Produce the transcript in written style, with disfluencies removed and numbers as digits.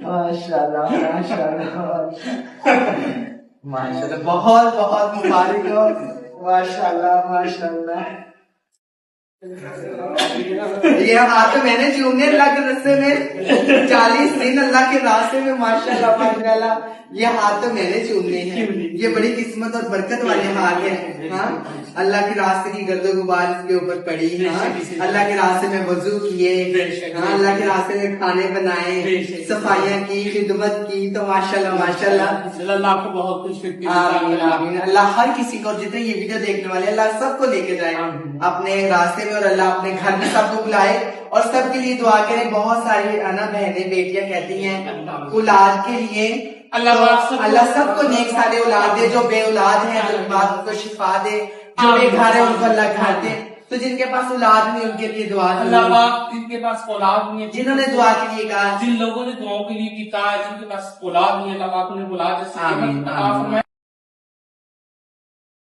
ماشاءاللہ ماشاءاللہ ماشاءاللہ، بہت بہت مبارک ہو، ماشاءاللہ ماشاءاللہ۔ یہ ہاتھ میں نے چومنے اللہ کے راستے میں 40 دن اللہ کے راستے میں، ماشاءاللہ ماشاءاللہ، یہ ہاتھ تو میں نے چومنے ہیں، یہ بڑی قسمت اور برکت والے ہاتھ ہیں۔ ہاں، اللہ کے راستے کی گرد و غبار اس کے اوپر پڑی، ہاں، اللہ کے راستے میں وضو کیے، ہاں، اللہ کے راستے میں کھانے بنائے، صفائیاں کی، خدمت کی، تو ماشاءاللہ ماشاءاللہ اللہ کو بہت خوش کرتی ہے۔ آمین آمین۔ اللہ ہر کسی کو، جتنے یہ ویڈیو دیکھنے والے، اللہ سب کو لے کے جائے اپنے راستے میں، اور اللہ اپنے گھر میں سب کو بلائے، اور سب کے لیے دعا کریں۔ بہت ساری بہنیں بیٹیاں کہتی ہیں اولاد کے لیے، اللہ سب کو نیک سارے اولاد دے، جو بے اولاد ہیں جو بیمار ان کو شفا دے، جو بے گھر ہے ان کو اللہ گھر دے، تو جن کے پاس اولاد نہیں ان کے لیے دعا اللہ پاک جن کے پاس اولاد نہیں ہے، جنہوں نے دعا کے لیے کہا، جن لوگوں نے دعاؤں کے لیے کہا، جن کے پاس اولاد نہیں ہے، اللہ پاک انہیں اولاد عطا فرمائے۔